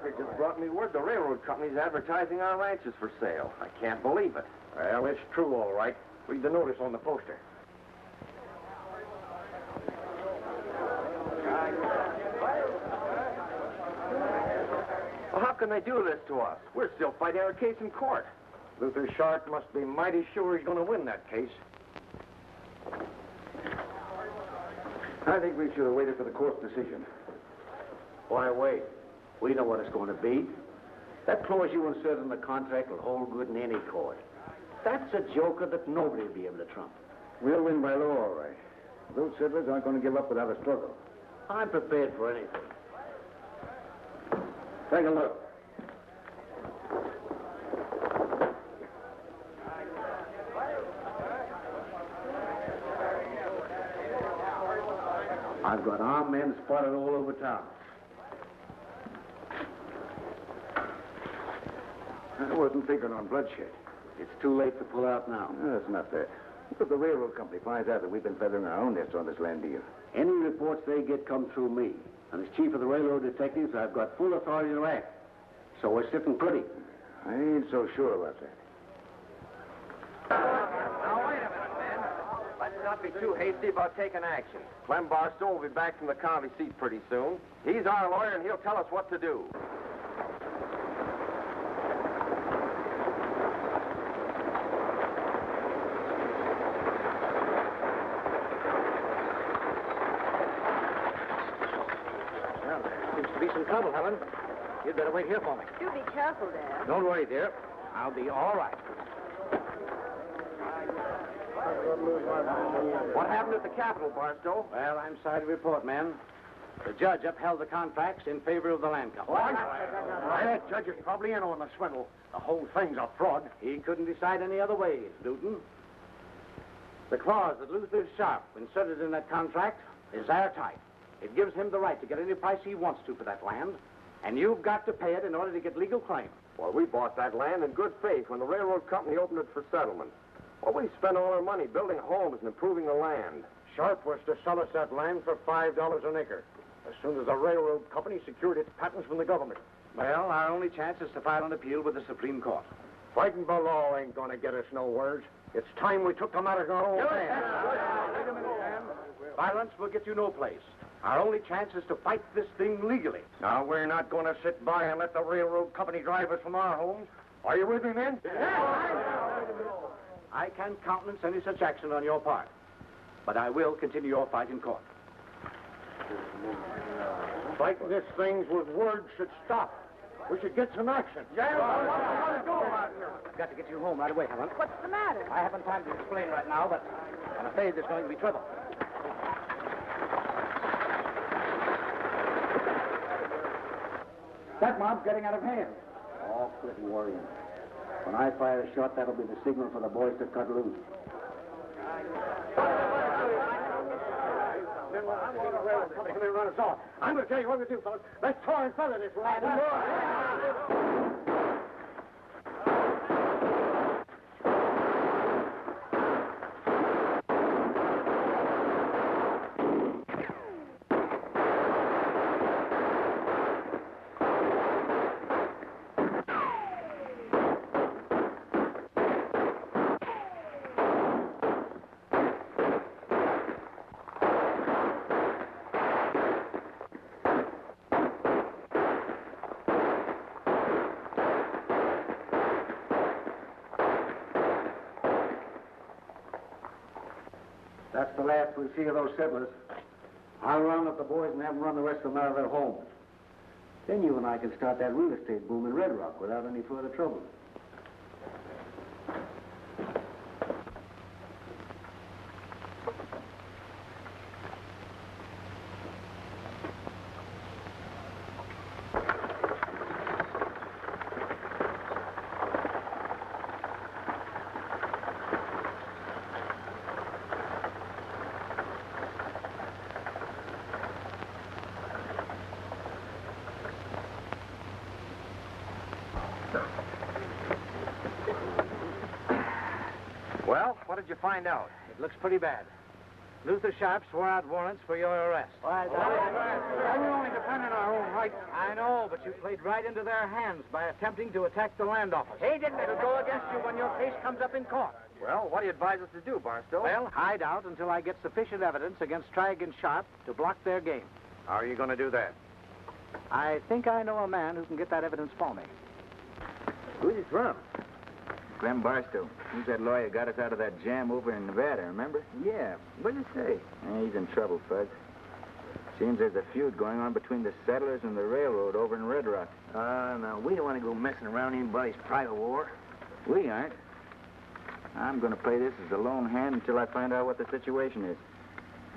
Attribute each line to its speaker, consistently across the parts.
Speaker 1: Parker just brought me word the railroad company's advertising our ranches for sale. I can't believe it.
Speaker 2: Well, it's true, all right. Read the notice on the poster.
Speaker 1: Well, how can they do this to us? We're still fighting our case in court.
Speaker 2: Luther Sharp must be mighty sure he's going to win that case.
Speaker 3: I think we should have waited for the court's decision.
Speaker 4: Why wait? We know what it's going to be. That clause you insert in the contract will hold good in any court. That's a joker that nobody will be able to trump.
Speaker 3: We'll win by law, all right. Those settlers aren't going to give up without a struggle.
Speaker 4: I'm prepared for anything.
Speaker 3: Take a look.
Speaker 4: I've got armed men spotted all over town.
Speaker 3: I wasn't figuring on bloodshed.
Speaker 4: It's too late to pull out now.
Speaker 3: No, it's not that. What if the railroad company finds out that we've been feathering our own nest on this land deal?
Speaker 4: Any reports they get come through me. And as chief of the railroad detectives, I've got full authority to act. So we're sitting pretty.
Speaker 3: I ain't so sure about that.
Speaker 1: Now, wait a minute, man. Let's not be too hasty about taking action. Clem Barstow will be back from the county seat pretty soon. He's our lawyer, and he'll tell us what to do.
Speaker 2: Some trouble, Helen. You'd better wait here for me.
Speaker 5: Do be careful, Dad.
Speaker 2: Don't worry, dear. I'll be all right.
Speaker 1: What happened at the Capitol, Barstow?
Speaker 2: Well, I'm sorry to report, man. The judge upheld the contracts in favor of the land company.
Speaker 1: What?
Speaker 2: That judge is probably in on the swindle. The whole thing's a fraud. He couldn't decide any other way, Newton. The clause that Luther Sharp inserted in that contract is airtight. It gives him the right to get any price he wants to for that land, and you've got to pay it in order to get legal claim.
Speaker 1: Well, we bought that land in good faith when the railroad company opened it for settlement. Well, we spent all our money building homes and improving the land.
Speaker 2: Sharp was to sell us that land for $5 an acre, as soon as the railroad company secured its patents from the government.
Speaker 4: Well, our only chance is to file an appeal with the Supreme Court.
Speaker 2: Fighting by law ain't going to get us nowhere. It's time we took the matter in our own hands.
Speaker 4: Wait a minute, Sam. Violence will get you no place. Our only chance is to fight this thing legally.
Speaker 2: Now, we're not going to sit by and let the railroad company drive us from our homes. Are you with me, men?
Speaker 4: I can't countenance any such action on your part, but I will continue your fight in court.
Speaker 2: Fighting this thing with words should stop. We should get some action.
Speaker 4: I've got to get you home right away, Helen.
Speaker 5: What's the matter?
Speaker 4: I haven't time to explain right now, but I'm afraid there's going to be trouble. That mob's getting out of hand. Oh, quit worrying. When I fire a shot, that'll be the signal for the boys to cut loose.
Speaker 2: Come here, run us off. I'm going to tell you what to do, fellas. Let's tar and feather this lad.
Speaker 4: That's the last we see of those settlers. I'll round up the boys and have them run the rest of them out of their homes. Then you and I can start that real estate boom in Red Rock without any further trouble.
Speaker 1: Well, what did you find out?
Speaker 4: It looks pretty bad.
Speaker 2: Luther Sharp swore out warrants for your arrest.
Speaker 4: Why,
Speaker 2: we're only defending our own rights. I know, but you played right into their hands by attempting to attack the land office. He didn't. It'll go against you when your case comes up in court.
Speaker 1: Well, what do you advise us to do, Barstow?
Speaker 2: Well, hide out until I get sufficient evidence against Tragg and Sharp to block their game.
Speaker 1: How are you going to do that?
Speaker 2: I think I know a man who can get that evidence for me.
Speaker 1: Who's he from?
Speaker 3: Clem Barstow. He's that lawyer got us out of that jam over in Nevada, remember? Yeah. What'd you say? He's in trouble, Fuzz. Seems there's a feud going on between the settlers and the railroad over in Red Rock.
Speaker 4: no, we don't want to go messing around anybody's private war.
Speaker 3: We aren't. I'm going to play this as a lone hand until I find out what the situation is.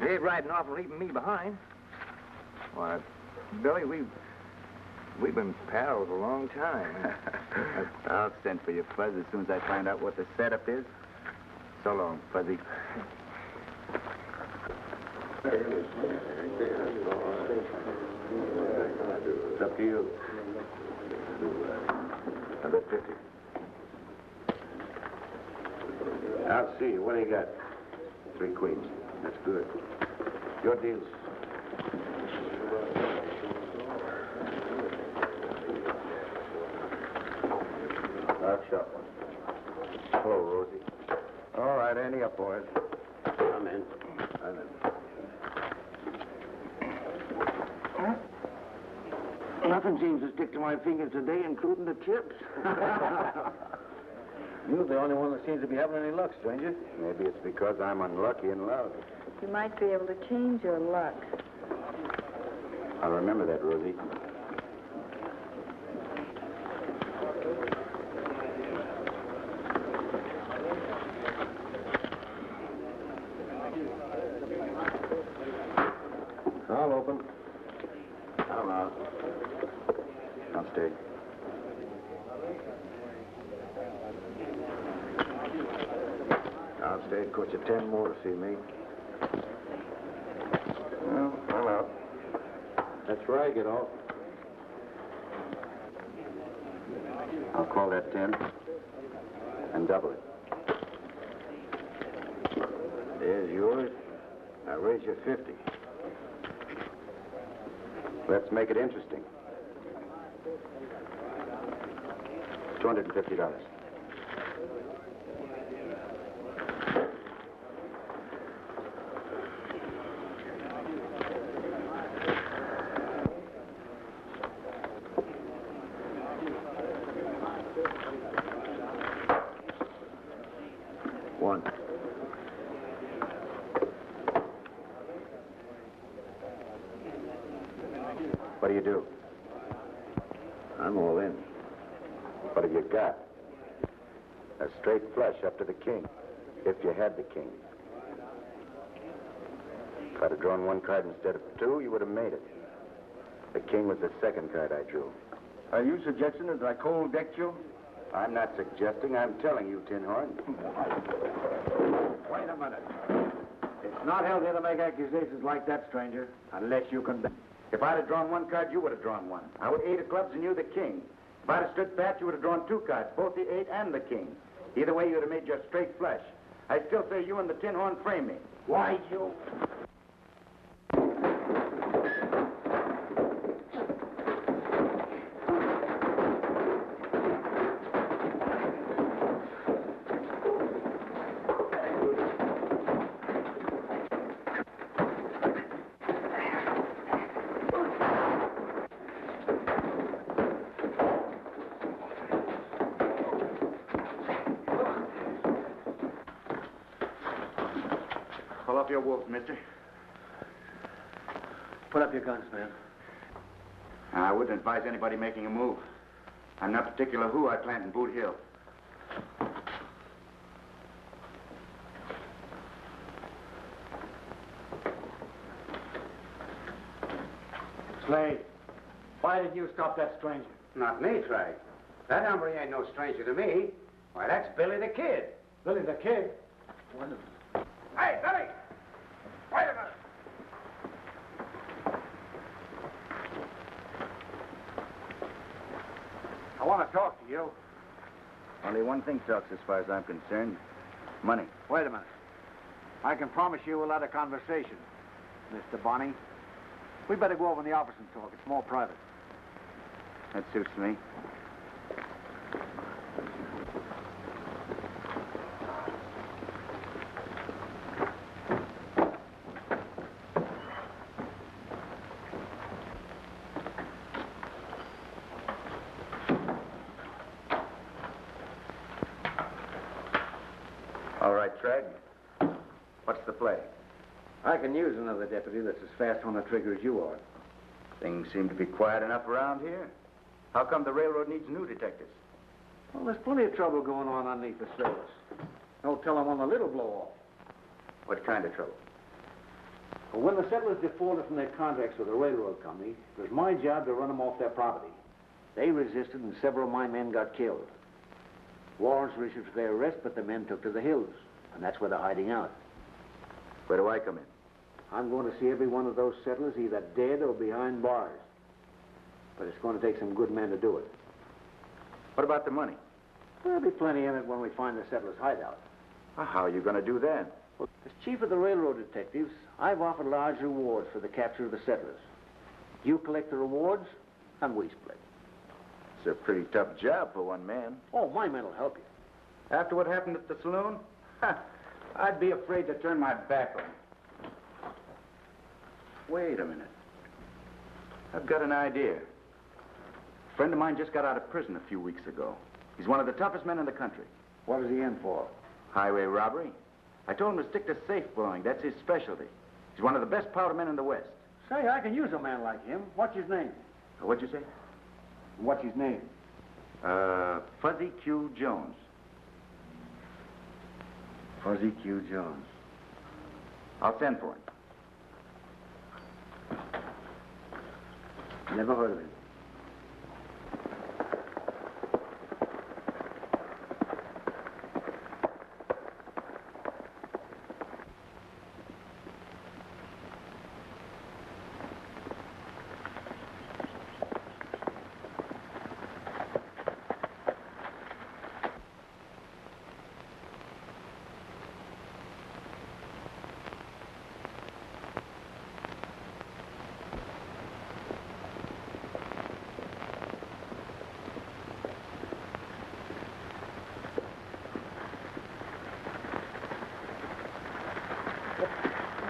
Speaker 4: You ain't riding off and leaving me behind.
Speaker 3: Why, Billy, we've been pals a long time. I'll send for you, Fuzz, as soon as I find out what the setup is. So long, Fuzzy.
Speaker 4: It's up to you.
Speaker 3: I bet 50.
Speaker 4: I'll see you. What do you got? 3 queens. That's good. Your deals. I'll shot one. Hello, Rosie. All right, Andy, up, boys. I'm in. Nothing seems to stick to my fingers today, including the tips.
Speaker 2: You're the only one that seems to be having any luck, stranger.
Speaker 4: Maybe it's because I'm unlucky in love.
Speaker 5: You might be able to change your luck.
Speaker 4: I'll remember that, Rosie.
Speaker 2: I'll open.
Speaker 4: I'm out. I'll stay. I'll stay. It cost you 10 more to see me. Well, I'm out. That's where I get off. I'll call that 10 and double it.
Speaker 3: There's yours. I'll raise you 50.
Speaker 4: Let's make it interesting. $250.
Speaker 3: One.
Speaker 4: What do you do?
Speaker 3: I'm all in.
Speaker 4: What have you got? A straight flush up to the king, if you had the king. If I'd have drawn 1 card instead of 2, you would have made it. The king was the second card I drew.
Speaker 3: Are you suggesting that I cold decked you?
Speaker 4: I'm not suggesting, I'm telling you, Tin Horn.
Speaker 2: Wait a minute. It's not healthy to make accusations like that, stranger, unless you can...
Speaker 3: If I'd have drawn 1 card, you would have drawn 1. I would 8 of clubs and you the king. If I'd have stood pat, you would have drawn 2 cards, both the 8 and the king. Either way, you'd have made your straight flush. I still say you and the Tin Horn frame me.
Speaker 2: Why, you...
Speaker 3: Pull up your wolf, mister.
Speaker 2: Put up your guns, man.
Speaker 3: I wouldn't advise anybody making a move. I'm not particular who I plant in Boot Hill.
Speaker 2: Slade, why didn't you stop that stranger?
Speaker 4: Not me, Tragg. That hombre ain't no stranger to me. Why, that's Billy the Kid.
Speaker 2: Billy the Kid?
Speaker 1: Hey, Billy! Wait a minute!
Speaker 2: I want to talk to you.
Speaker 3: Only one thing talks as far as I'm concerned. Money.
Speaker 2: Wait a minute. I can promise you we'll have a conversation, Mr. Bonnie. We better go over in the office and talk. It's more private.
Speaker 3: That suits me.
Speaker 1: All right, Treg. What's the play?
Speaker 4: I can use another deputy that's as fast on the trigger as you are.
Speaker 3: Things seem to be quiet enough around here. How come the railroad needs new detectives?
Speaker 4: Well, there's plenty of trouble going on underneath the surface. Don't tell them on the little blow-off.
Speaker 3: What kind of trouble?
Speaker 4: Well, when the settlers defaulted from their contracts with the railroad company, it was my job to run them off their property. They resisted, and several of my men got killed. Warrants were issued for their arrest, but the men took to the hills, and that's where they're hiding out.
Speaker 3: Where do I come in?
Speaker 4: I'm going to see every one of those settlers either dead or behind bars. But it's going to take some good men to do it.
Speaker 3: What about the money?
Speaker 4: There'll be plenty in it when we find the settlers' hideout.
Speaker 3: Well, how are you going to do that?
Speaker 4: Well, as chief of the railroad detectives, I've offered large rewards for the capture of the settlers. You collect the rewards, and we split.
Speaker 3: It's a pretty tough job for one man.
Speaker 4: Oh, my men will help you.
Speaker 3: After what happened at the saloon? I'd be afraid to turn my back on him. Wait a minute. I've got an idea. A friend of mine just got out of prison a few weeks ago. He's one of the toughest men in the country.
Speaker 4: What is he in for?
Speaker 3: Highway robbery. I told him to stick to safe blowing. That's his specialty. He's one of the best powder men in the West.
Speaker 4: Say, I can use a man like him. What's his name?
Speaker 3: What'd you say?
Speaker 4: What's his name?
Speaker 3: Fuzzy Q. Jones.
Speaker 4: Fuzzy Q. Jones.
Speaker 3: I'll send for him.
Speaker 4: Never heard of him.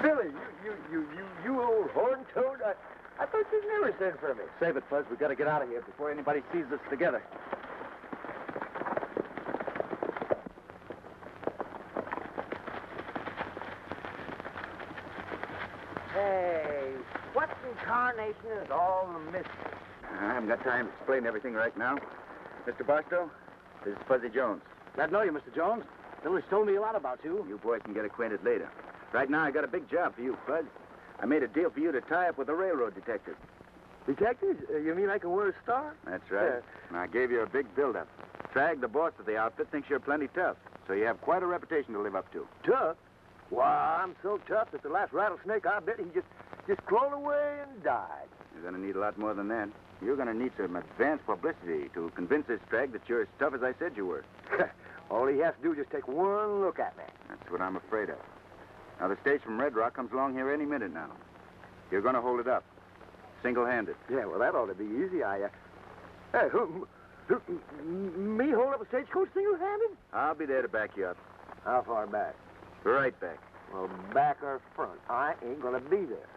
Speaker 1: Billy, you old horn toad. I thought you'd never send for me.
Speaker 2: Save it, Fuzz. We've got to get out of here before anybody sees us together.
Speaker 1: Hey, what incarnation is all the mystery?
Speaker 3: I haven't got time to explain everything right now. Mr. Barstow, this is Fuzzy Jones.
Speaker 2: Glad to know you, Mr. Jones. Billy's told me a lot about you.
Speaker 3: You boys can get acquainted later. Right now, I got a big job for you, Fuzz. I made a deal for you to tie up with a railroad detective.
Speaker 1: Detectives? You mean I can wear a star?
Speaker 3: That's right. And I gave you a big build-up. Trag, the boss of the outfit, thinks you're plenty tough, so you have quite a reputation to live up to.
Speaker 1: Tough? Why, I'm so tough that the last rattlesnake, I bet he just crawled away and died.
Speaker 3: You're going to need a lot more than that. You're going to need some advanced publicity to convince this Trag that you're as tough as I said you were.
Speaker 1: All he has to do is just take one look at me.
Speaker 3: That's what I'm afraid of. Now, the stage from Red Rock comes along here any minute now. You're going to hold it up. Single-handed.
Speaker 1: Yeah, well, that ought to be easy. Hey, me hold up a stagecoach single-handed?
Speaker 3: I'll be there to back you up.
Speaker 1: How far back?
Speaker 3: Right back.
Speaker 1: Well, back or front, I ain't gonna be there.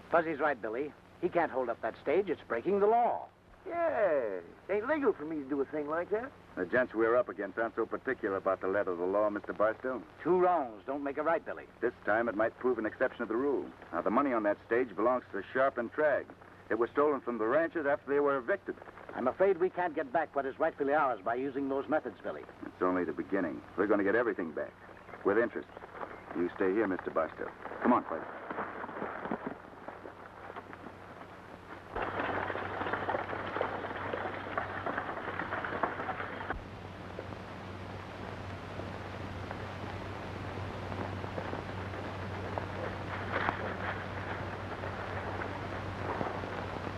Speaker 2: Fuzzy's right, Billy. He can't hold up that stage. It's breaking the law.
Speaker 1: Yeah, it ain't legal for me to do a thing like that.
Speaker 3: The gents we're up against aren't so particular about the letter of the law, Mr. Barstow.
Speaker 2: Two wrongs don't make a right, Billy.
Speaker 3: This time it might prove an exception to the rule. Now, the money on that stage belongs to Sharp and Trag. It was stolen from the ranchers after they were evicted.
Speaker 2: I'm afraid we can't get back what is rightfully ours by using those methods, Billy.
Speaker 3: It's only the beginning. We're going to get everything back. With interest. You stay here, Mr. Barstow. Come on, Fuzzy.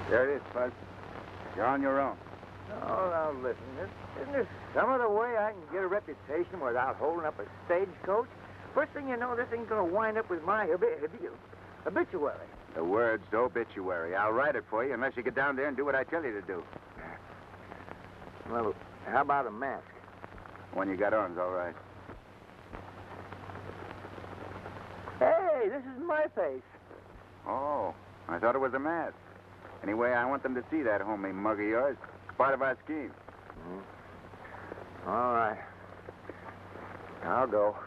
Speaker 3: There it is, Fuzz. You're on your own.
Speaker 1: Oh, now listen, isn't there some other way I can get a reputation without holding up a stagecoach?
Speaker 3: First thing you know, this ain't gonna wind up with my obituary.
Speaker 6: The word's obituary. I'll write it for you unless you get down there and do what I tell you to do.
Speaker 3: Well, how about a mask?
Speaker 6: One you got on's all right.
Speaker 3: Hey, this is my face.
Speaker 6: Oh, I thought it was a mask. Anyway, I want them to see that homely mug of yours. It's part of our scheme.
Speaker 3: All right. I'll go.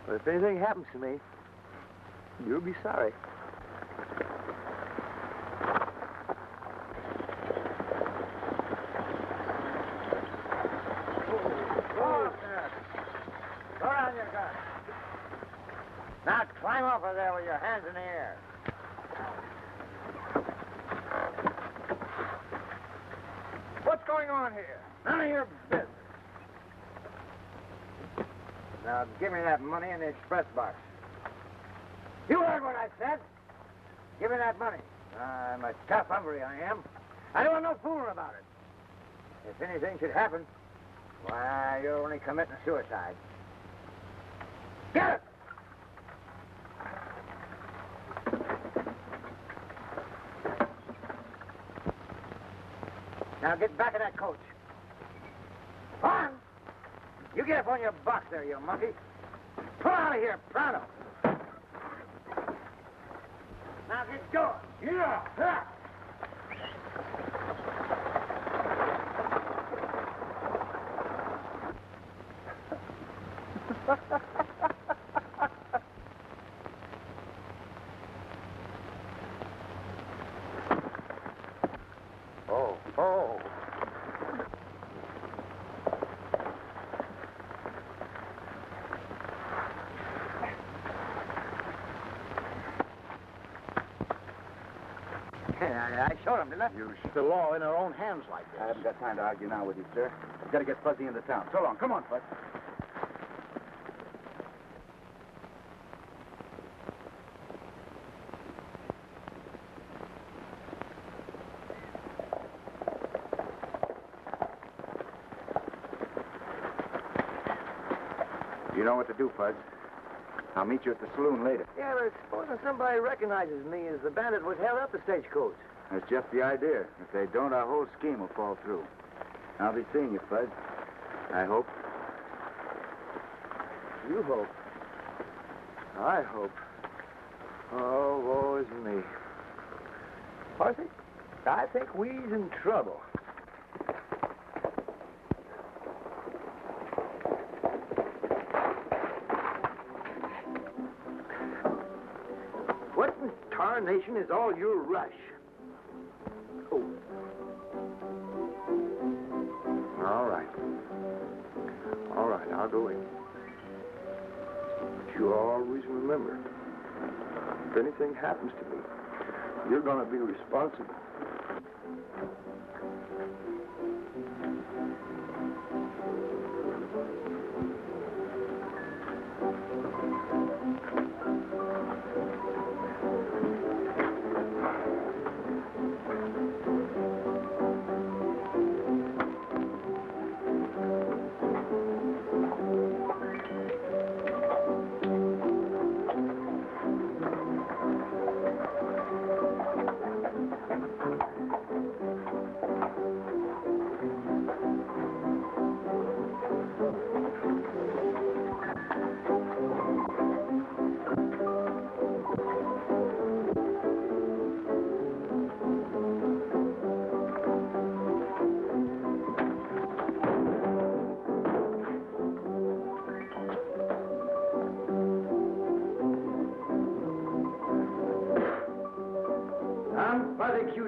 Speaker 3: But if anything happens to me, you'll be sorry.
Speaker 2: Throw down your gun. Now climb off of there with your hands in the air.
Speaker 3: What's going on here?
Speaker 2: None of your business.
Speaker 3: Now, give me that money in the express box.
Speaker 2: You heard what I said.
Speaker 3: Give me that money. I'm a tough hombre, I am.
Speaker 2: I don't want no fooling about it.
Speaker 3: If anything should happen, why, you're only committing suicide.
Speaker 2: Get it!
Speaker 3: Now get back in that coach. On! You get up on your box there, you monkey. Pull out of here, pronto. Now get going. Yeah. Oh. I showed him, didn't I?
Speaker 4: Use the law in our own hands like this.
Speaker 6: I haven't got time to argue now with you, sir. I've got to get Fuzzy into town. So long. Come on, Fuzz. You know what to do, Fuzz. I'll meet you at the saloon later.
Speaker 3: Yeah, but supposing somebody recognizes me as the bandit what held up the stagecoach.
Speaker 6: That's just the idea. If they don't, our whole scheme will fall through. I'll be seeing you, Fuzz. I hope.
Speaker 3: You hope. I hope. Oh, woe is me. I think we's in trouble. What in tarnation is all your rush? Oh. All right, I'll go in. But you always remember, if anything happens to me, you're going to be responsible.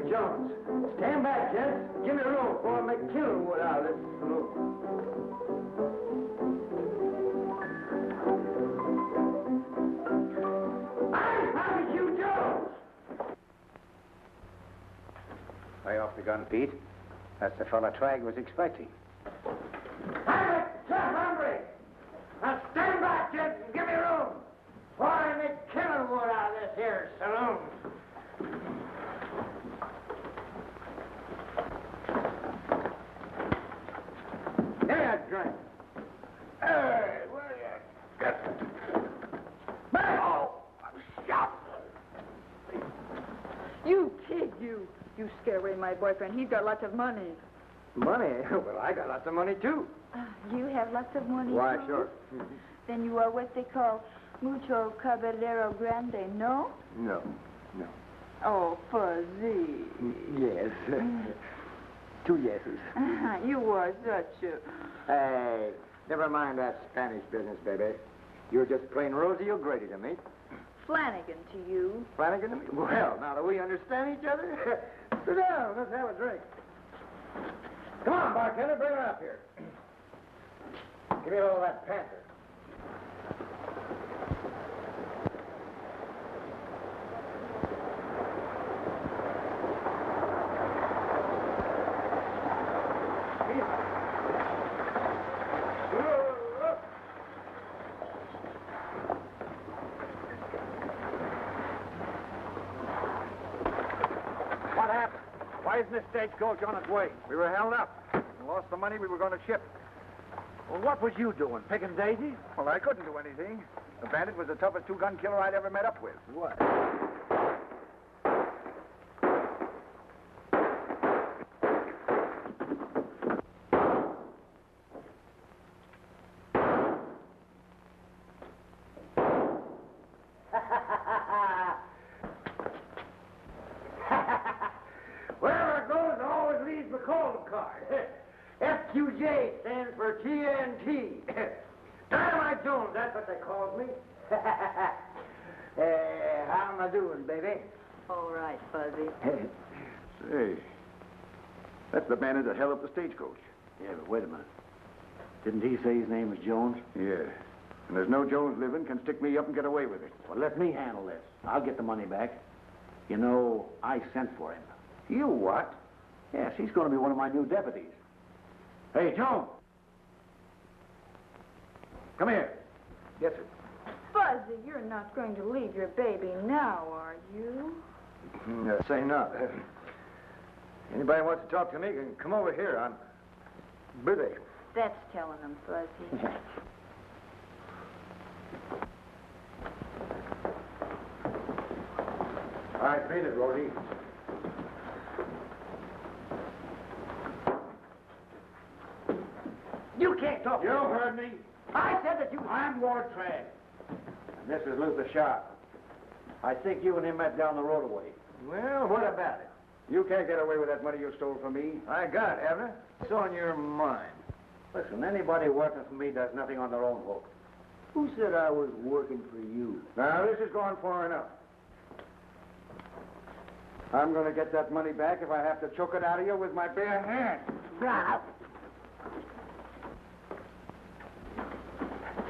Speaker 3: Jones. Stand back, gents. Give me room before I make killing wood out of this saloon. I'm Barbecue Jones!
Speaker 4: Lay off the gun, Pete. That's the fella Tragg was expecting.
Speaker 2: I'm a tough hombre. Now stand back, gents, and give me room before I make killing wood out of this here saloon. Drink. Hey, where you got
Speaker 5: scare away my boyfriend. He's got lots of money.
Speaker 1: Money? Well, I got lots of money, too.
Speaker 5: You have lots of money,
Speaker 1: Why,
Speaker 5: too?
Speaker 1: sure.
Speaker 5: Then you are what they call mucho caballero grande, no?
Speaker 1: No.
Speaker 5: Oh, Fuzzy.
Speaker 1: Yes. Two yeses.
Speaker 5: You are such a...
Speaker 1: Hey, never mind that Spanish business, baby. You're just plain Rosie O'Grady to me.
Speaker 5: Flanagan to you.
Speaker 1: Flanagan to me? Well, now do we understand each other? Sit down, let's have a drink. Come on, bartender, bring her up here. Give me a little of that panther.
Speaker 2: What happened? Why isn't this stagecoach on its way?
Speaker 6: We were held up and lost the money we were going to ship.
Speaker 2: Well, what was you doing? Picking daisies?
Speaker 6: Well, I couldn't do anything. The bandit was the toughest two-gun killer I'd ever met up with.
Speaker 2: What?
Speaker 1: Wherever it goes, it always leaves the calling card. FQJ stands for TNT. Dynamite Jones, that's what they called me. How am I doing, baby?
Speaker 5: All right, Fuzzy.
Speaker 6: Say, that's the bandit that held up the stagecoach.
Speaker 4: Yeah, but wait a minute. Didn't he say his name was Jones?
Speaker 6: Yeah. And there's no Jones living can stick me up and get away with it.
Speaker 4: Well, let me handle this. I'll get the money back. You know, I sent for him.
Speaker 6: You what?
Speaker 4: Yes, he's going to be one of my new deputies. Hey, Jones! Come here.
Speaker 6: Yes, sir.
Speaker 5: Fuzzy, you're not going to leave your baby now, are you?
Speaker 1: Say not. Anybody wants to talk to me can come over here. I'm busy.
Speaker 5: That's telling them, Fuzzy.
Speaker 1: All right, beat it, Rosie. You can't talk.
Speaker 2: You heard me.
Speaker 1: I said that you...
Speaker 2: I'm Ward Tragg. And this is Luther Sharp. I think you and him met down the road away.
Speaker 1: Well, what about it?
Speaker 6: You can't get away with that money you stole from me.
Speaker 1: I got it, haven't I? It's on your mind.
Speaker 2: Listen, anybody working for me does nothing on their own hook.
Speaker 1: Who said I was working for you?
Speaker 6: Now, this has gone far enough. I'm going to get that money back if I have to choke it out of you with my bare hands.
Speaker 1: Rob.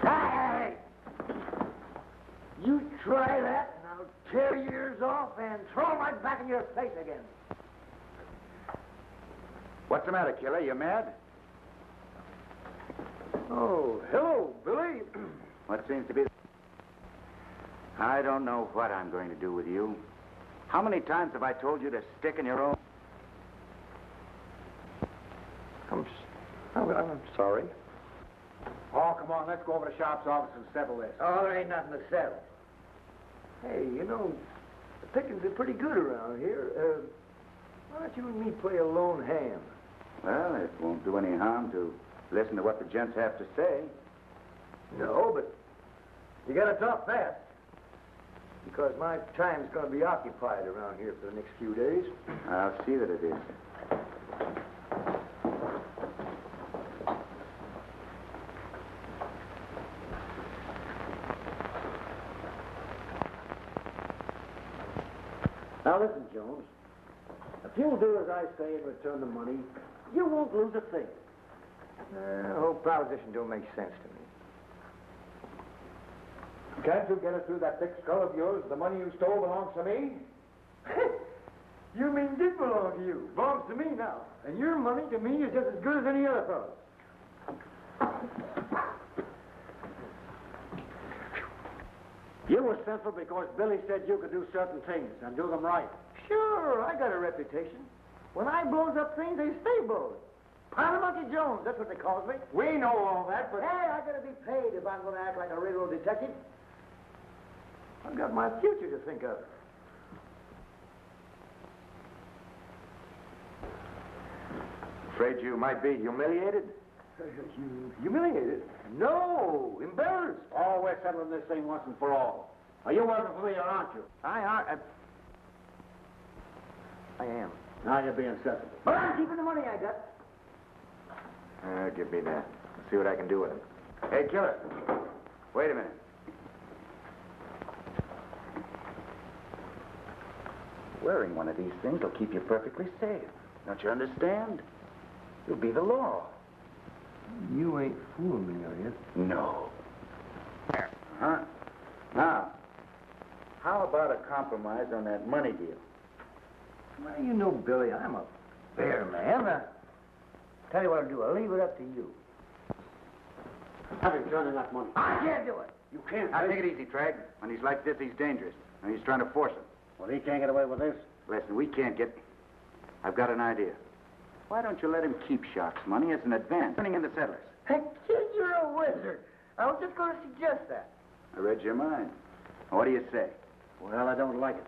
Speaker 1: Hey! You try that, and I'll tear your ears off and throw them right back in your face again.
Speaker 6: What's the matter, killer? You mad?
Speaker 1: Oh, hello, Billy.
Speaker 3: What seems to be... I don't know what I'm going to do with you. How many times have I told you to stick in your own...
Speaker 1: I'm sorry.
Speaker 2: Oh, come on, let's go over to Sharp's office and settle this.
Speaker 1: Oh, there ain't nothing to settle. Hey, you know, the pickings are pretty good around here. Why don't you and me play a lone hand?
Speaker 3: Well, it won't do any harm to listen to what the gents have to say.
Speaker 1: No, but you gotta talk fast. Because my time's gonna be occupied around here for the next few days.
Speaker 3: I'll see that it is.
Speaker 4: Now listen, Jones. If you'll do as I say and return the money, you won't lose a thing.
Speaker 1: The whole proposition don't make sense to me.
Speaker 2: Can't you get it through that thick skull of yours? The money you stole belongs to me?
Speaker 1: You mean did belong to you? Belongs to me now. And your money to me is just as good as any other fellow's.
Speaker 2: You were sent for because Billy said you could do certain things and do them right.
Speaker 1: Sure, I got a reputation. When I blows up things, they stay blowed. Monkey Jones, that's what they calls me.
Speaker 2: We know all that, but...
Speaker 1: Hey, I gotta be paid if I'm gonna act like a railroad detective. I've got my future to think of.
Speaker 3: Afraid you might be humiliated?
Speaker 1: Humiliated? No, embarrassed.
Speaker 4: Oh, we're settling this thing once and for all. Are you working for me or aren't you?
Speaker 1: I am.
Speaker 4: Now you're being sensible.
Speaker 1: But I'm keeping the money I got.
Speaker 3: Give me that. I'll see what I can do with it. Hey, killer. Wait a minute. Wearing one of these things will keep you perfectly safe. Don't you understand? You'll be the law.
Speaker 1: You ain't fooling me, are you?
Speaker 3: No. Huh? Now, how about a compromise on that money deal?
Speaker 1: Well, you know, Billy, I'm a fair man. Tell you what I'll do. I'll leave it up to you.
Speaker 4: Have him turn in that money.
Speaker 1: I can't do it.
Speaker 4: You can't.
Speaker 3: Now, take it easy, Trag. When he's like this, he's dangerous. And he's trying to force it.
Speaker 4: Well, he can't get away with this.
Speaker 3: Listen, we can't get... I've got an idea. Why don't you let him keep Sharp's money as an advance, turning in the settlers?
Speaker 1: Hey, kid, you're a wizard. I was just going to suggest that.
Speaker 3: I read your mind. What do you say?
Speaker 4: Well, I don't like it.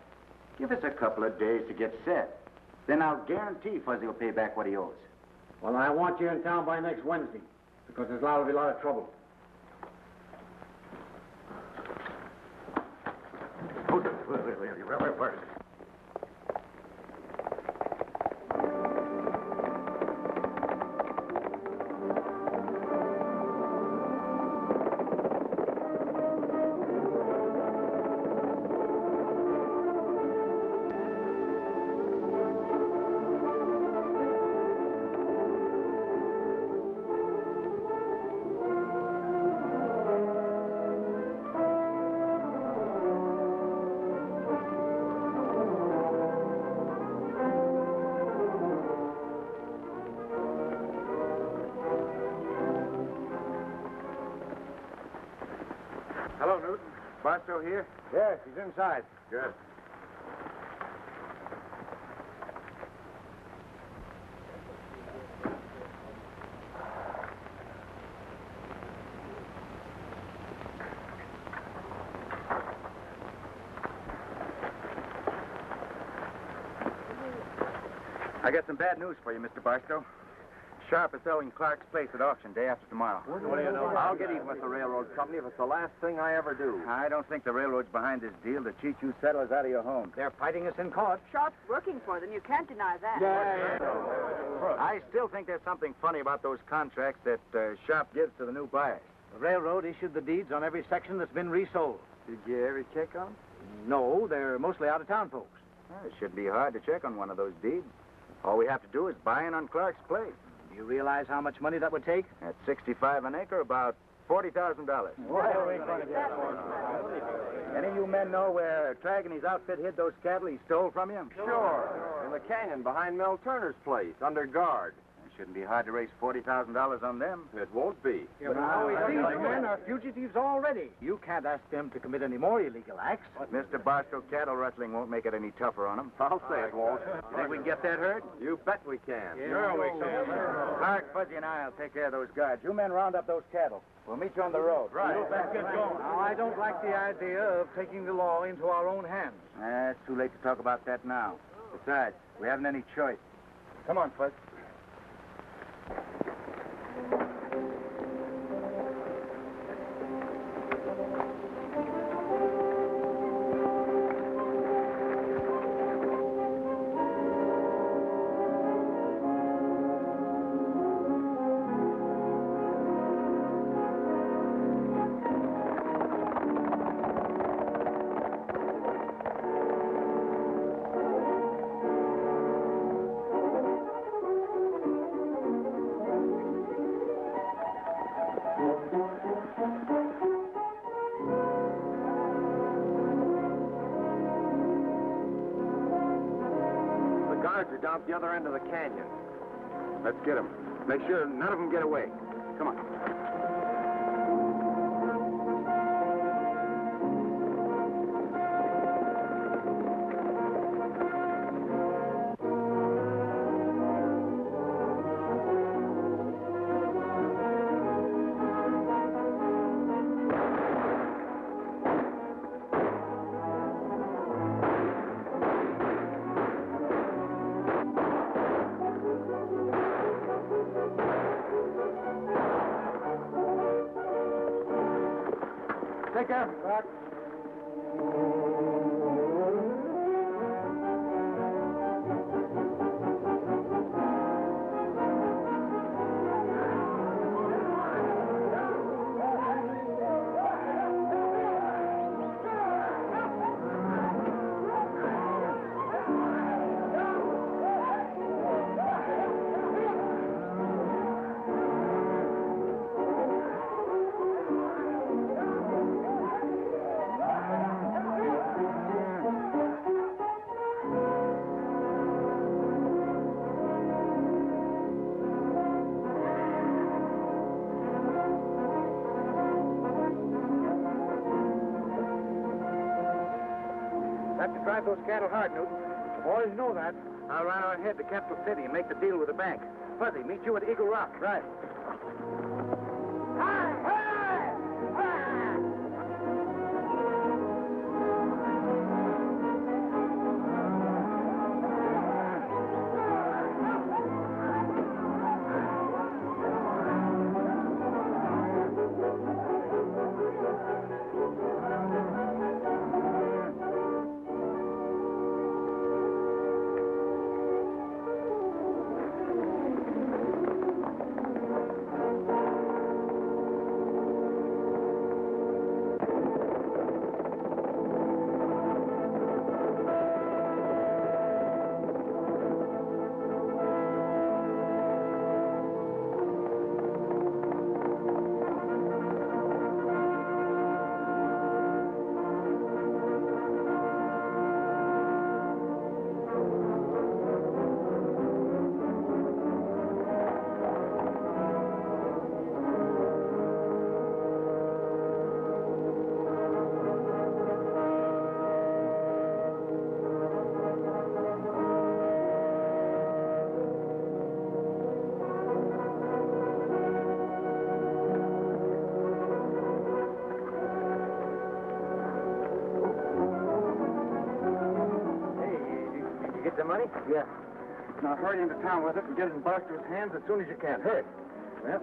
Speaker 3: Give us a couple of days to get set. Then I'll guarantee Fuzzy will pay back what he owes.
Speaker 4: Well, I want you in town by next Wednesday, because there's liable to be a lot of trouble.
Speaker 3: Where is it?
Speaker 6: Hello, Newton. Barstow here?
Speaker 4: Yes, he's inside.
Speaker 6: Good. I got some bad news for you, Mr. Barstow. Sharp is selling Clark's place at auction day after tomorrow.
Speaker 1: What do you know? I'll get even with the railroad company if it's the last thing I ever do.
Speaker 6: I don't think the railroad's behind this deal to cheat you settlers out of your homes.
Speaker 4: They're fighting us in court.
Speaker 7: Sharp's working for them. You can't deny that.
Speaker 3: I still think there's something funny about those contracts that Sharp gives to the new buyers.
Speaker 4: The railroad issued the deeds on every section that's been resold.
Speaker 1: Did you ever check on?
Speaker 4: No, they're mostly out-of-town folks.
Speaker 3: Well, it shouldn't be hard to check on one of those deeds. All we have to do is buy in on Clark's place.
Speaker 4: Do you realize how much money that would take?
Speaker 3: At $65 an acre, about $40,000. Any of you men know where Trag and his outfit hid those cattle he stole from you?
Speaker 1: Sure. In the canyon behind Mel Turner's place, under guard.
Speaker 3: It shouldn't be hard to raise $40,000 on them.
Speaker 1: It won't be.
Speaker 4: But these men are fugitives already. You can't ask them to commit any more illegal acts.
Speaker 3: Mr. Barstow, cattle rustling won't make it any tougher on them.
Speaker 1: I'll say it won't.
Speaker 3: You think we can get that herd?
Speaker 1: You bet we can.
Speaker 4: Sure we can.
Speaker 3: Clark, Fuzzy, and I'll take care of those guards. You men round up those cattle. We'll meet you on the road.
Speaker 4: Right. Let's get going. Now, I don't like the idea of taking the law into our own hands.
Speaker 3: It's too late to talk about that now. Besides, we haven't any choice. Come on, Fuzz.
Speaker 1: Down at the other end of the canyon.
Speaker 6: Let's get them. Make sure none of them get away. Come on.
Speaker 1: Take care of me, Clark.
Speaker 2: Have to drive those cattle hard, Newton. The boys know that. I'll run on ahead to Capital City and make the deal with the bank. Fuzzy, meet you at Eagle Rock. Right.
Speaker 1: The money? Yeah. Now hurry into town with it and get it in Barstow's hands as soon as you can. Hurry. Well,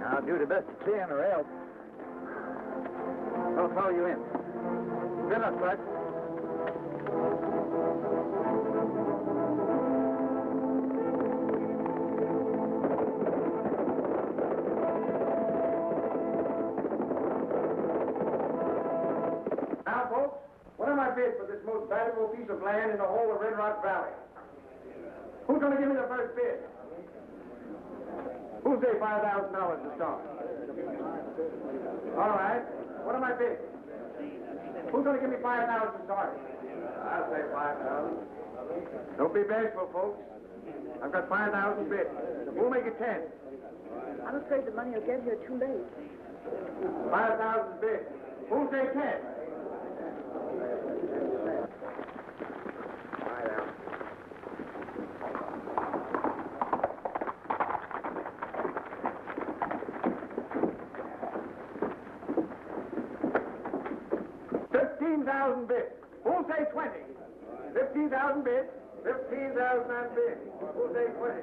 Speaker 1: I'll do the best I can, or else. I'll follow you in. Good luck, Bud. Now, folks, what am I bid for this most valuable piece of land in the whole of Red Rock Valley? Who's going to give me the first bid? Who'll say $5,000 to start? All right. What am I bid? Who's going to give me $5,000 to start? I'll say $5,000. Don't be bashful, folks. I've got 5,000 bid. Who'll make it 10?
Speaker 7: I'm afraid the money will get here too late.
Speaker 1: 5,000 bid. Who'll say 10? $15,000 bid. Who'll say 20? 15,000 bid. 15,000 on bid. Who'll say 20?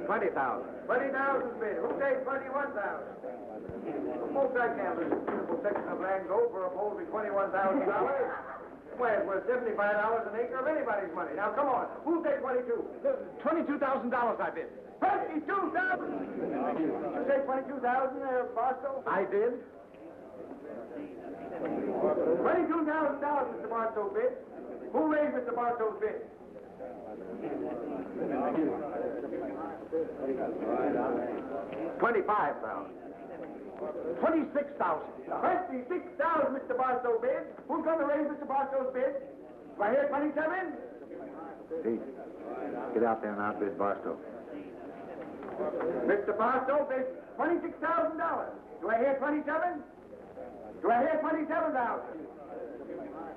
Speaker 1: 20,000. 20,000 bid. Who'll say 21,000? Folks, I can't let this beautiful section of land go for a paltry $21,000. Why, it's worth $75 an acre of anybody's money. Now, come on. Who'll say 22? $22,000 I bid. 22,000! You say 22,000 there, Barstow? I did. $22,000, Mr. Barstow bid. Who raised Mr. Barstow's bid? 25,000. 26,000. 26,000, Mr. Barstow bid. Who's going to raise Mr. Barstow's bid? Do I hear 27?
Speaker 4: Pete, get out there and outbid Barstow.
Speaker 1: Mr. Barstow bids $26,000. Do I hear 27? Do I hear 27,000?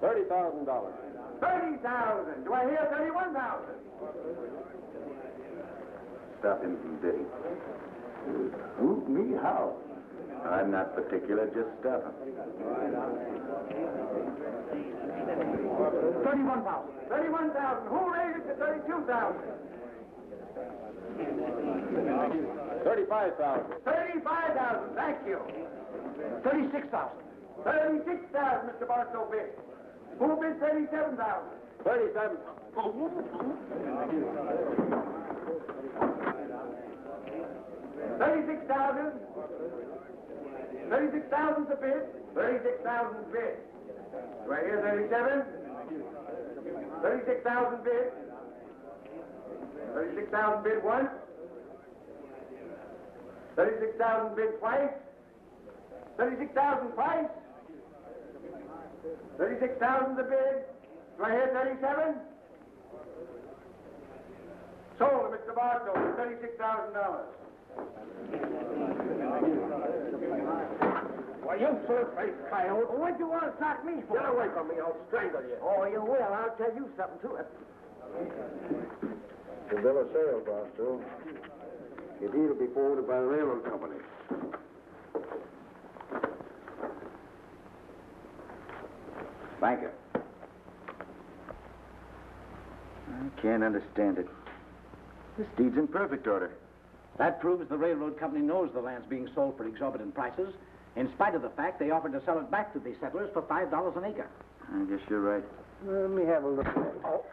Speaker 4: $30,000.
Speaker 1: 30,000. Do I hear 31,000?
Speaker 4: Stop him from bidding.
Speaker 1: Who? Me? How?
Speaker 4: I'm not particular, just stop him.
Speaker 1: 31,000. 31,000. Who raised it to 32,000?
Speaker 4: 35,000.
Speaker 1: 35,000. Thank you. 36,000. $36,000, Mr. Barstow bid. Who bid $37,000? 37. $36,000. $36,000 the bid. 36,000 bid. Do I hear 37? 36,000 bid. 36,000 bid once. 36,000 bid twice. 36,000 twice. 36,000 the bid. Do I hear 37? Sold to Mr. Barstow for $36,000.
Speaker 2: Well, you full-faced coyote.
Speaker 1: What'd you want to sock me for?
Speaker 2: Get away from me, I'll strangle you.
Speaker 1: Oh, you will. I'll tell you something to it.
Speaker 8: The bill of sale, Barstow. Your deed will be forwarded by the railroad company.
Speaker 3: Thank you. I can't understand it. This deed's in perfect order.
Speaker 2: That proves the railroad company knows the land's being sold for exorbitant prices, in spite of the fact they offered to sell it back to the settlers for $5 an acre.
Speaker 3: I guess you're right.
Speaker 8: Let me have a look at it.
Speaker 3: Oh,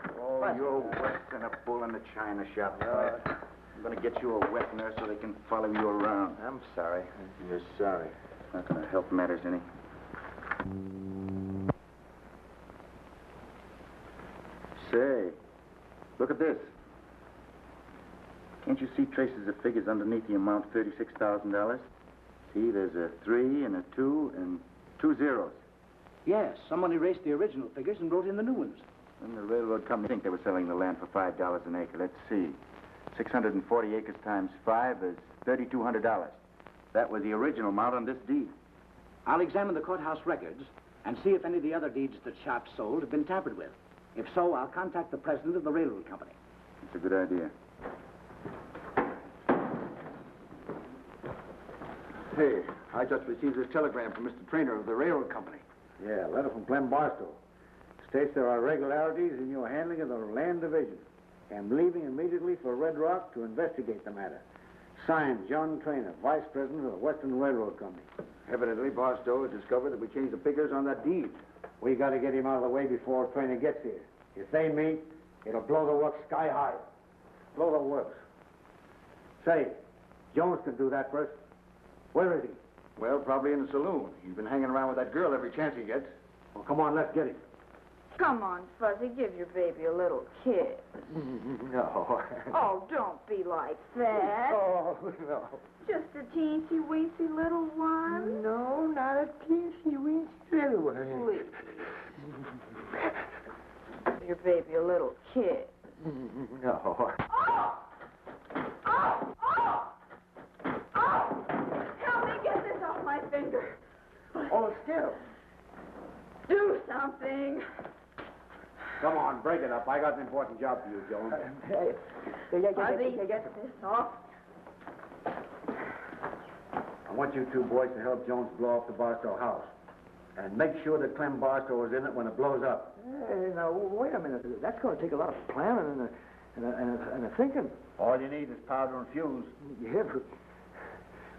Speaker 3: you're worse than a bull in the china shop. I'm going to get you a wet nurse so they can follow you around.
Speaker 8: I'm sorry.
Speaker 3: You're sorry. It's not going to help matters any. Say, look at this. Can't you see traces of figures underneath the amount $36,000? See, there's a 3 and a 2 and 2 zeros.
Speaker 2: Yes, someone erased the original figures and wrote in the new ones.
Speaker 3: And the railroad company think they were selling the land for $5 an acre. Let's see. 640 acres times 5 is $3,200. That was the original amount on this deed.
Speaker 2: I'll examine the courthouse records and see if any of the other deeds that Sharp sold have been tampered with. If so, I'll contact the president of the railroad company.
Speaker 3: That's a good idea.
Speaker 8: Hey, I just received this telegram from Mr. Trainer of the railroad company.
Speaker 1: Yeah, a letter from Clem Barstow. States there are irregularities in your handling of the land division. Am leaving immediately for Red Rock to investigate the matter. Signed, John Trainer, Vice President of the Western Railroad Company.
Speaker 8: Evidently, Barstow has discovered that we changed the figures on that deed.
Speaker 1: We got to get him out of the way before Trainer gets here. If they meet, it'll blow the works sky high. Blow the works. Say, Jones can do that first. Where is he?
Speaker 8: Well, probably in the saloon. He's been hanging around with that girl every chance he gets.
Speaker 1: Well, come on, let's get him.
Speaker 5: Come on, Fuzzy, give your baby a little kiss.
Speaker 8: No.
Speaker 5: Oh, don't be like that.
Speaker 8: Oh, no.
Speaker 5: Just a teensy-weensy little one.
Speaker 8: No, not a teensy-weensy little one.
Speaker 5: Please. Give your baby a little kiss.
Speaker 8: No.
Speaker 5: Oh! Oh! Oh! Oh! Help me get this off my finger.
Speaker 8: Hold still.
Speaker 5: Do something.
Speaker 1: Come on, break it up. I got an important job for you, Jones.
Speaker 5: Fuzzy, get this off.
Speaker 1: I want you two boys to help Jones blow up the Barstow house. And make sure that Clem Barstow is in it when it blows up.
Speaker 8: Hey, now, wait a minute. That's going to take a lot of planning and a thinking.
Speaker 1: All you need is powder and fuse.
Speaker 8: Yeah, but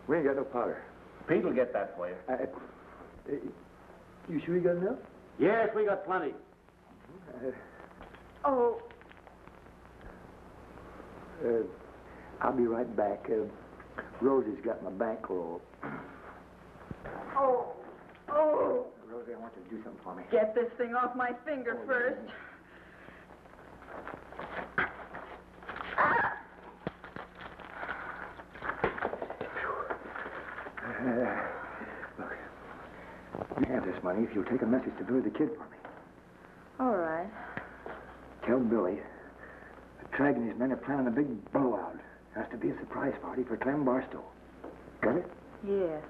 Speaker 8: we ain't got no powder.
Speaker 1: Pete will get that for you.
Speaker 8: You sure you got enough?
Speaker 1: Yes, we got plenty.
Speaker 5: Oh,
Speaker 8: I'll be right back. Rosie's got my bankroll.
Speaker 5: oh, oh.
Speaker 8: Rosie, I want you to do something for me.
Speaker 5: Get this thing off my finger first.
Speaker 8: Look, you have this money if you'll take a message to Billy the Kid for me.
Speaker 5: All right.
Speaker 8: Tell Billy that Tragg and his men are planning a big blowout. Has to be a surprise party for Clem Barstow. Got it?
Speaker 5: Yes.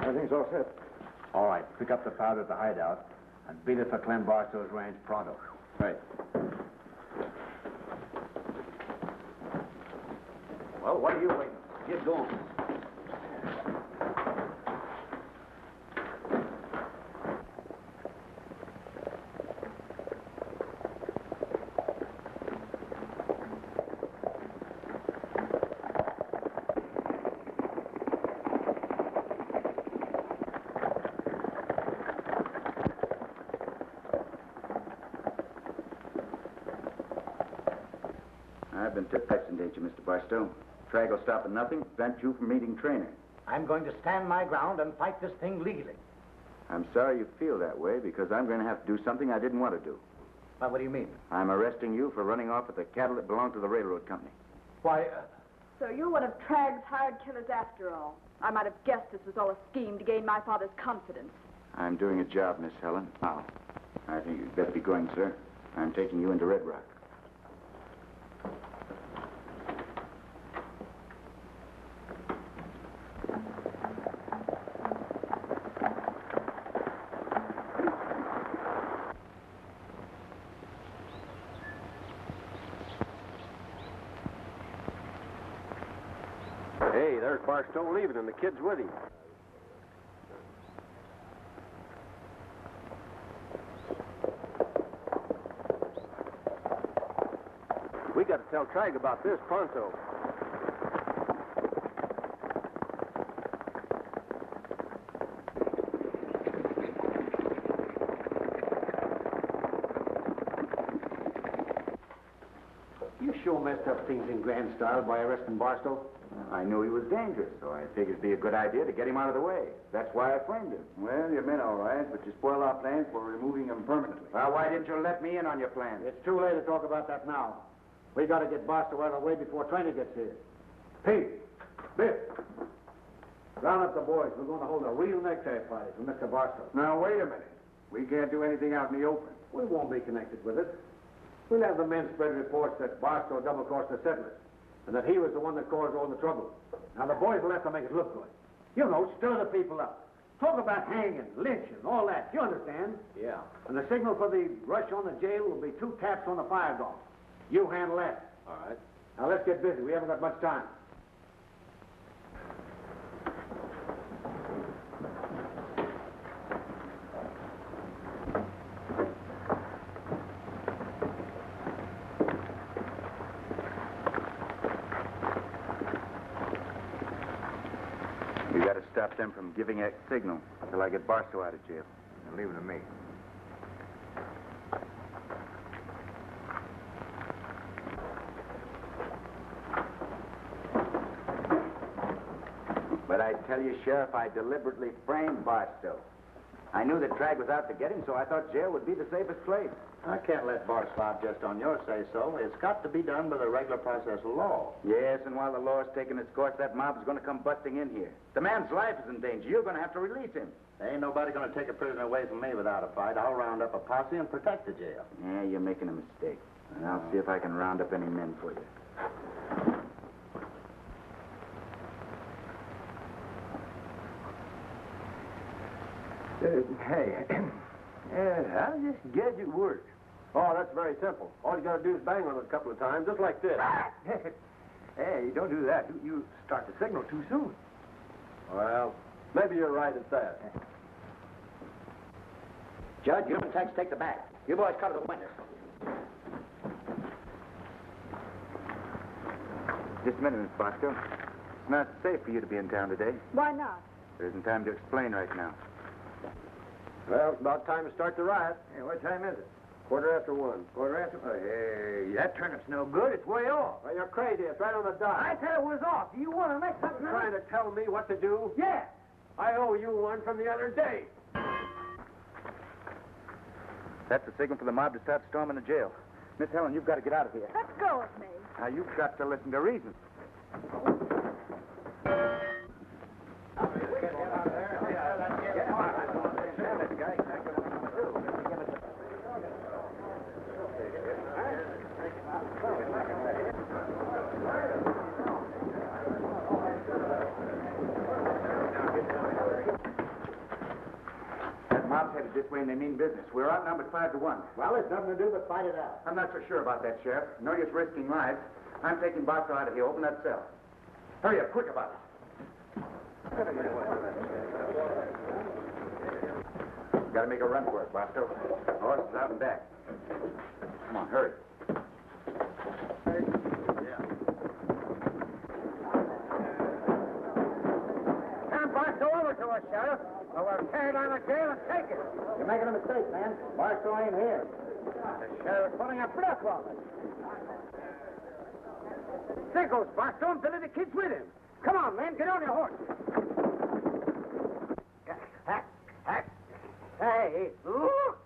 Speaker 8: Everything's all set.
Speaker 1: All right, pick up the powder at the hideout and beat it for Clem Barstow's range pronto.
Speaker 8: Right.
Speaker 1: Well, what are you waiting for? Get going.
Speaker 3: been took license, ain't you, Mr. Barstow? Trag will stop at nothing, prevent you from meeting trainer.
Speaker 2: I'm going to stand my ground and fight this thing legally.
Speaker 3: I'm sorry you feel that way, because I'm going to have to do something I didn't want to do.
Speaker 2: Well, what do you mean?
Speaker 3: I'm arresting you for running off with the cattle that belong to the railroad company.
Speaker 2: Why,
Speaker 7: So you're one of Trag's hired killers after all. I might have guessed this was all a scheme to gain my father's confidence.
Speaker 3: I'm doing a job, Miss Helen. Now, I think you'd better be going, sir. I'm taking you into Red Rock.
Speaker 1: Hey, there's Barstow leaving, and the kid's with him. We got to tell Trag about this pronto.
Speaker 4: You sure messed up things in grand style by arresting Barstow.
Speaker 3: I knew he was dangerous, so I figured it'd be a good idea to get him out of the way. That's why I framed him.
Speaker 8: Well, you meant all right, but you spoiled our plans for removing him permanently.
Speaker 3: Well, why didn't you let me in on your plan?
Speaker 2: it's too late to talk about that now. We got to get Barstow out of the way before trainer gets here. Pete, Biff, round up the boys. We're going to hold a real necktie party for Mr. Barstow.
Speaker 8: Now, wait a minute. We can't do anything out in the open.
Speaker 2: We won't be connected with it. We'll have the men spread reports that Barstow double-crossed the settlers, and that he was the one that caused all the trouble. Now, the boys will have to make it look good. You know, stir the people up. Talk about hanging, lynching, all that. You understand?
Speaker 4: Yeah.
Speaker 2: And the signal for the rush on the jail will be 2 taps on the fire dog. You handle that.
Speaker 4: All right.
Speaker 2: Now, let's get busy. We haven't got much time.
Speaker 3: We got to stop them from giving a signal until I get Barstow out of jail.
Speaker 8: Now, leave it to me.
Speaker 3: But I tell you, Sheriff, I deliberately framed Barstow. I knew that Trag was out to get him, so I thought jail would be the safest place.
Speaker 2: I can't let Bart slop just on your say-so. It's got to be done by the regular process of law.
Speaker 3: Yes, and while the law's taking its course, that mob's going to come busting in here. The man's life is in danger. You're going to have to release him.
Speaker 2: There ain't nobody going to take a prisoner away from me without a fight. I'll round up a posse and protect the jail.
Speaker 3: Yeah, you're making a mistake. And I'll see if I can round up any men for you.
Speaker 8: Hey, how does this gadget work?
Speaker 1: Oh, that's very simple. All you got to do is bang on it a couple of times, just like this.
Speaker 8: Hey, don't do that. You start the signal too soon.
Speaker 1: Well, maybe you're right at that.
Speaker 2: Judge, you and Tex take the back. You boys cover the windows.
Speaker 3: Just a minute, Miss Barstow. It's not safe for you to be in town today.
Speaker 7: Why not?
Speaker 3: There isn't time to explain right now.
Speaker 1: Well, it's about time to start the riot.
Speaker 8: Hey, what time is it?
Speaker 1: 1:45.
Speaker 8: Quarter after? Oh, hey, that turnip's no good. It's way off.
Speaker 1: Well, you're crazy. It's right on the dot.
Speaker 8: I said it was off. Do you want to make something
Speaker 1: You're
Speaker 8: out
Speaker 1: trying
Speaker 8: of it?
Speaker 1: to tell me what to do?
Speaker 8: Yeah.
Speaker 1: I owe you one from the other day.
Speaker 3: That's the signal for the mob to start storming the jail. Miss Helen, you've got to get out of here.
Speaker 7: Let's go with me.
Speaker 3: Now, you've got to listen to reason. That mob's headed this way and they mean business. We're outnumbered 5-1.
Speaker 2: Well, there's nothing to do but fight it out.
Speaker 3: I'm not so sure about that, Sheriff. No use risking lives. I'm taking Barstow out of here. Open that cell. Hurry up, quick about it. Gotta make a run for it, Barstow. The horse is out and back. Come on, hurry.
Speaker 2: Hand Barstow over to us, Sheriff, or we'll tear down the jail and take it. You're making a mistake, man. Barstow ain't here. The sheriff's putting a bluff on us. There goes Barstow and Billy the Kid's with him. Come on, man, get on your horses. Hack, hack. Hey, look!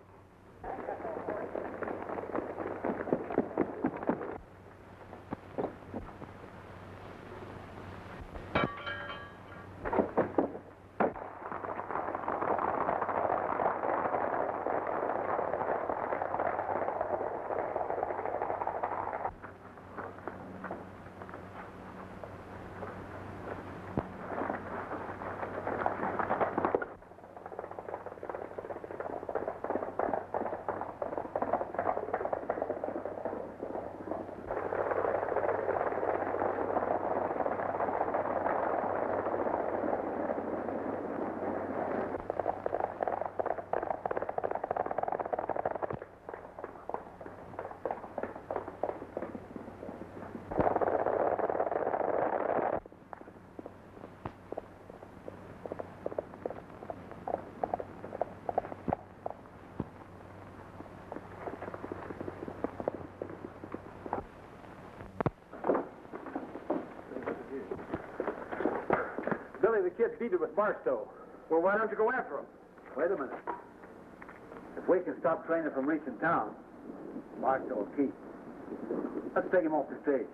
Speaker 1: Billy the Kid beat it with Barstow. Well, why don't you go after him?
Speaker 8: Wait a minute. If we can stop Trainer from reaching town, Barstow will keep. Let's take him off the stage.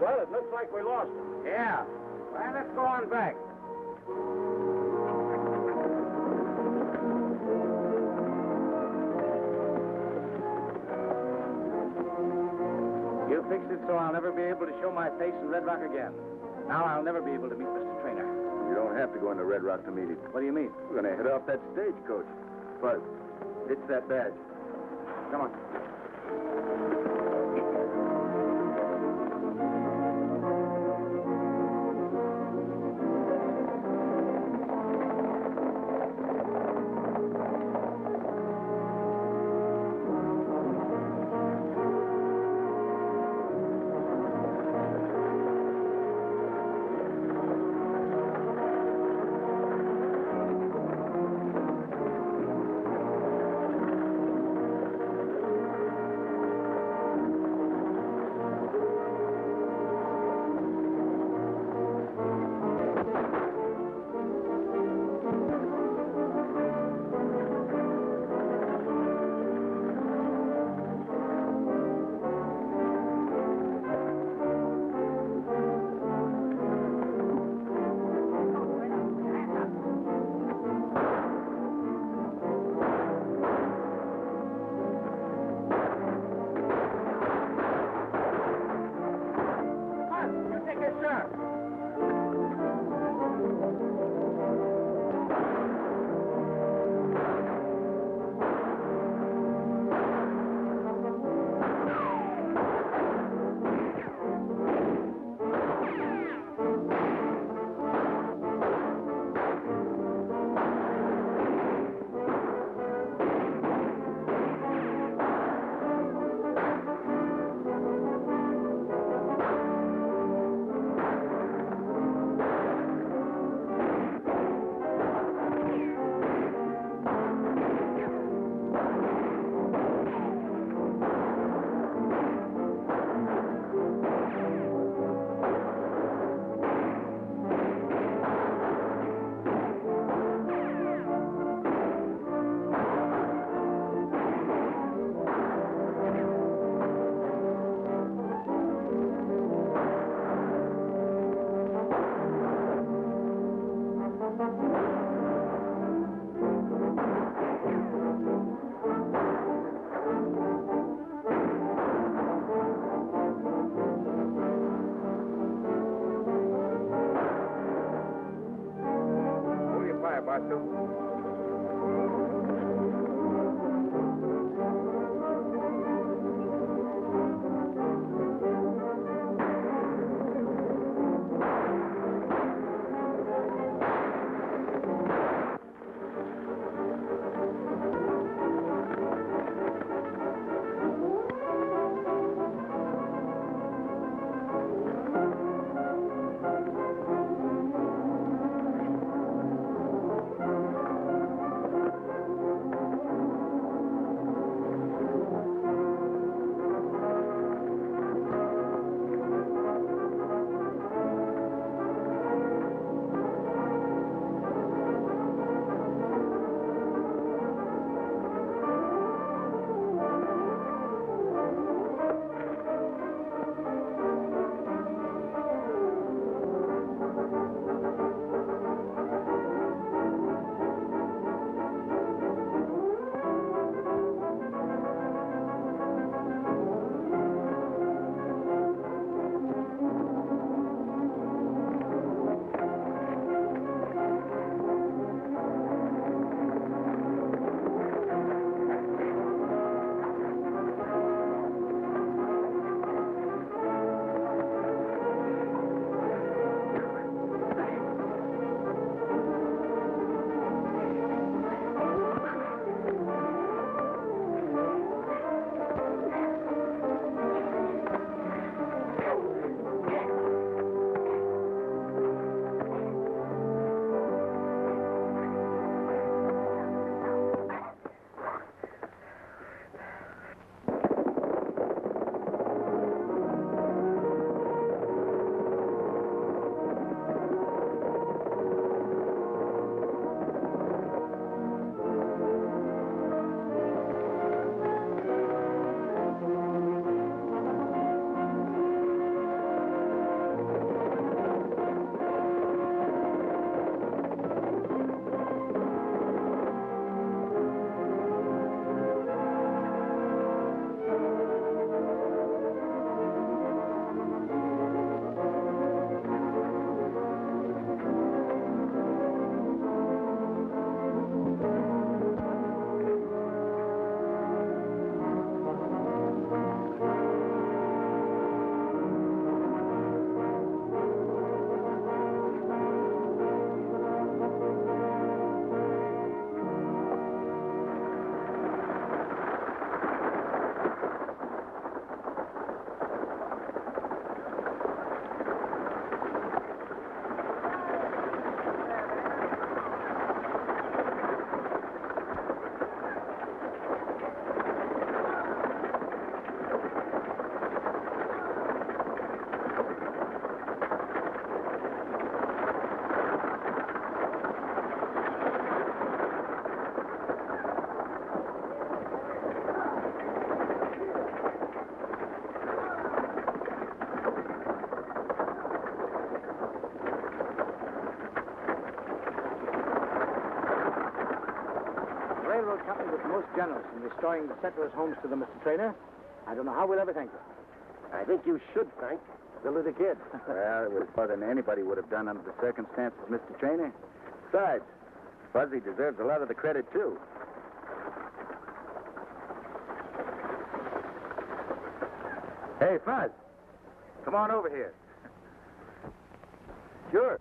Speaker 2: Well, it looks like we lost him. Yeah. Well, let's go on back. You fixed it so I'll never be able to show my face in Red Rock again. Now I'll never be able to meet Mr. Trainer.
Speaker 6: You don't have to go into Red Rock to meet him.
Speaker 2: What do you mean?
Speaker 6: We're going to head off that stagecoach. Buzz, it's that badge.
Speaker 2: Come on.
Speaker 3: Barstow.
Speaker 2: Railroad company was most generous in restoring the settlers' homes to them, Mr. Trainer. I don't know how we'll ever thank them.
Speaker 4: I think you should thank Billy the Kid.
Speaker 6: Well, it was more than anybody would have done under the circumstances, Mr. Trainer. Besides, Fuzzy deserves a lot of the credit, too. Hey, Fuzz, come on over here. Sure.